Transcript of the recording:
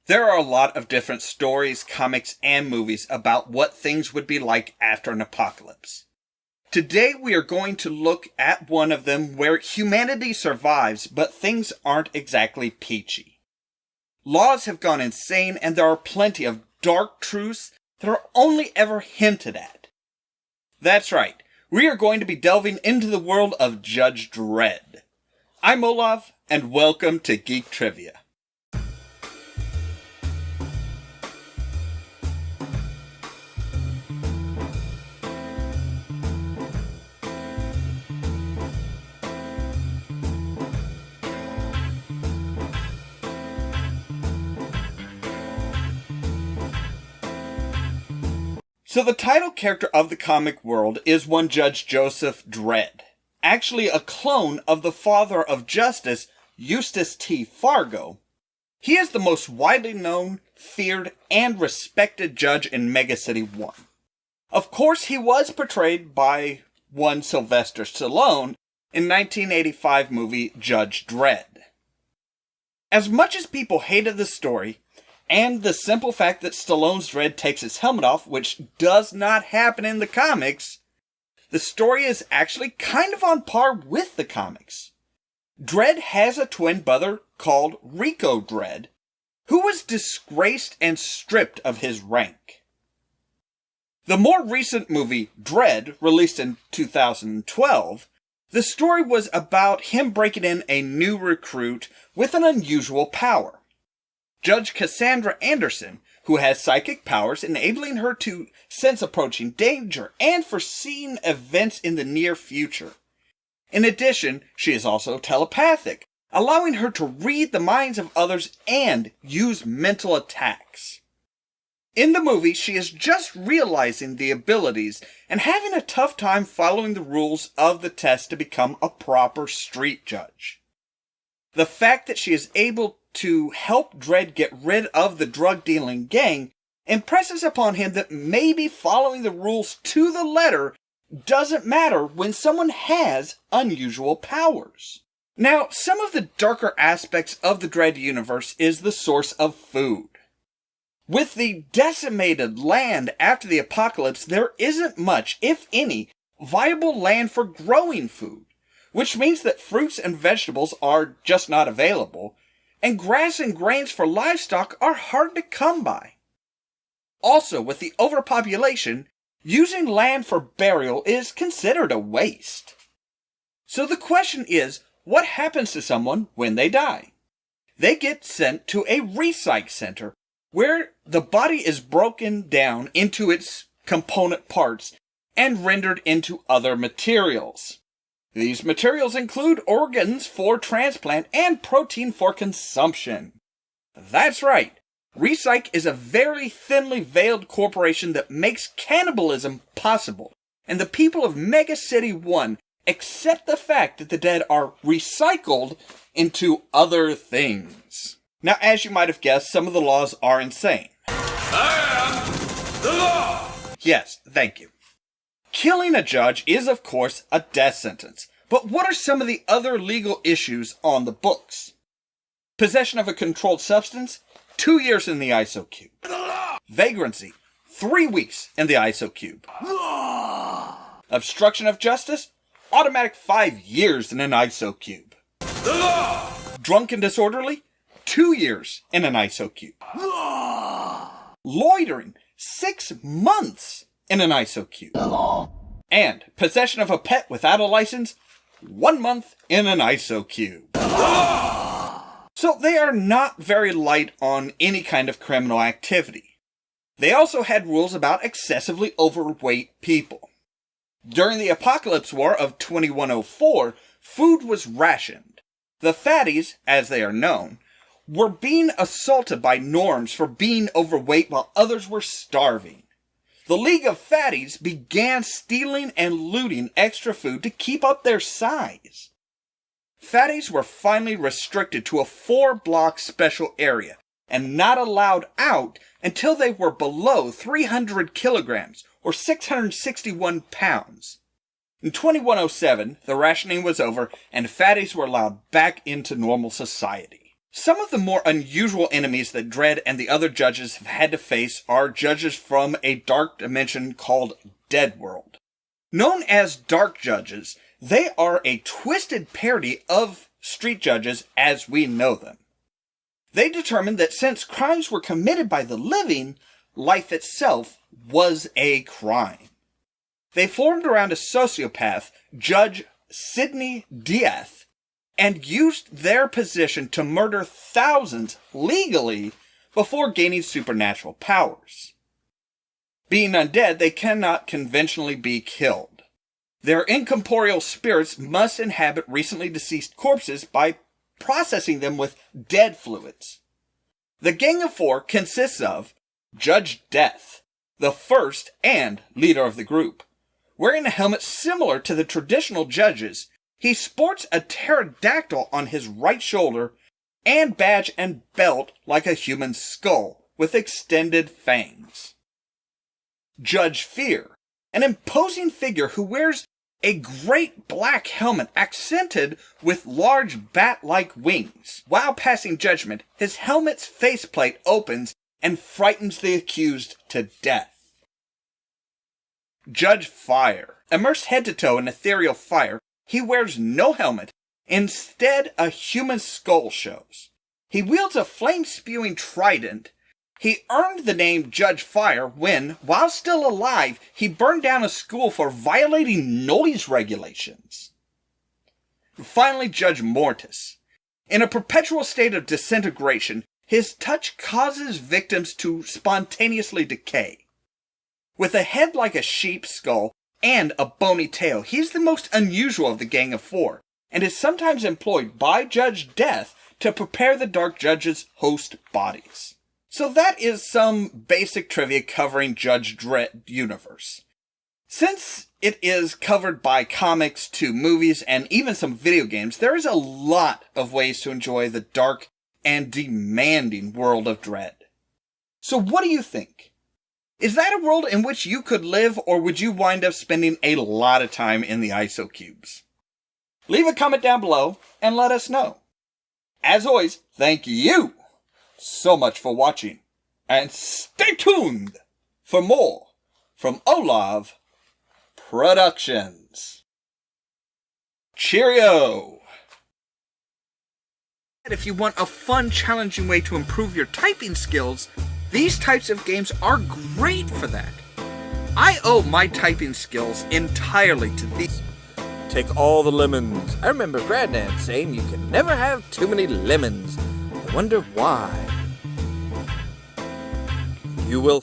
There are a lot of different stories, comics, and movies about what things would be like after an apocalypse. Today we are going to look at one of them where humanity survives, but things aren't exactly peachy. Laws have gone insane, and there are plenty of dark truths that are only ever hinted at. That's right, we are going to be delving into the world of Judge Dredd. I'm Ollamh, and welcome to Geek Trivia. So the title character of the comic world is one Judge Joseph Dredd, actually a clone of the father of Justice, Eustace T. Fargo. He is the most widely known, feared, and respected judge in Mega City 1. Of course, he was portrayed by one Sylvester Stallone in 1985 movie Judge Dredd. As much as people hated the story, and the simple fact that Stallone's Dredd takes his helmet off, which does not happen in the comics, the story is actually kind of on par with the comics. Dredd has a twin brother called Rico Dredd, who was disgraced and stripped of his rank. The more recent movie, Dredd, released in 2012, the story was about him breaking in a new recruit with an unusual power. Judge Cassandra Anderson, who has psychic powers enabling her to sense approaching danger and foreseeing events in the near future. In addition, she is also telepathic, allowing her to read the minds of others and use mental attacks. In the movie, she is just realizing the abilities and having a tough time following the rules of the test to become a proper street judge. The fact that she is able to help Dredd get rid of the drug-dealing gang impresses upon him that maybe following the rules to the letter doesn't matter when someone has unusual powers. Now, some of the darker aspects of the Dredd universe is the source of food. With the decimated land after the apocalypse, there isn't much, if any, viable land for growing food, which means that fruits and vegetables are just not available, and grass and grains for livestock are hard to come by. Also, with the overpopulation, using land for burial is considered a waste. So the question is, what happens to someone when they die? They get sent to a recycle center, where the body is broken down into its component parts and rendered into other materials. These materials include organs for transplant and protein for consumption. That's right, Recycle is a very thinly veiled corporation that makes cannibalism possible, and the people of Mega City 1 accept the fact that the dead are recycled into other things. Now, as you might have guessed, some of the laws are insane. I am the law! Yes, thank you. Killing a judge is, of course, a death sentence. But what are some of the other legal issues on the books? Possession of a controlled substance, 2 years in the ISO cube. Vagrancy, 3 weeks in the ISO cube. Obstruction of justice, automatic 5 years in an ISO cube. The law! Drunk and disorderly, 2 years in an ISO cube. Loitering, 6 months in an ISO cube. And possession of a pet without a license, 1 month in an ISO cube. So they are not very light on any kind of criminal activity. They also had rules about excessively overweight people. During the Apocalypse War of 2104, food was rationed. The fatties, as they are known, were being assaulted by norms for being overweight while others were starving. The League of Fatties began stealing and looting extra food to keep up their size. Fatties were finally restricted to a 4-block special area and not allowed out until they were below 300 kilograms or 661 pounds. In 2107, the rationing was over and fatties were allowed back into normal society. Some of the more unusual enemies that Dredd and the other judges have had to face are judges from a dark dimension called Deadworld. Known as Dark Judges, they are a twisted parody of street judges as we know them. They determined that since crimes were committed by the living, life itself was a crime. They formed around a sociopath, Judge Sidney Dieth, and used their position to murder thousands legally before gaining supernatural powers. Being undead, they cannot conventionally be killed. Their incorporeal spirits must inhabit recently deceased corpses by processing them with dead fluids. The Gang of Four consists of Judge Death, the first and leader of the group. Wearing a helmet similar to the traditional judges, he sports a pterodactyl on his right shoulder and badge and belt like a human skull with extended fangs. Judge Fear, an imposing figure who wears a great black helmet accented with large bat-like wings. While passing judgment, his helmet's faceplate opens and frightens the accused to death. Judge Fire. Immersed head to toe in ethereal fire, he wears no helmet. Instead, a human skull shows. He wields a flame-spewing trident. He earned the name Judge Fire when, while still alive, he burned down a school for violating noise regulations. Finally, Judge Mortis. In a perpetual state of disintegration, his touch causes victims to spontaneously decay. With a head like a sheep's skull and a bony tail, he's the most unusual of the Gang of Four, and is sometimes employed by Judge Death to prepare the Dark Judge's host bodies. So that is some basic trivia covering Judge Dredd universe. Since it is covered by comics to movies and even some video games, there is a lot of ways to enjoy the dark and demanding world of Dredd. So what do you think? Is that a world in which you could live, or would you wind up spending a lot of time in the ISO cubes? Leave a comment down below and let us know. As always, thank you so much for watching, and stay tuned for more from Ollamh Productions. Cheerio! If you want a fun, challenging way to improve your typing skills, these types of games are great for that. I owe my typing skills entirely to these. Take all the lemons. I remember Granddad saying you can never have too many lemons. I wonder why. You will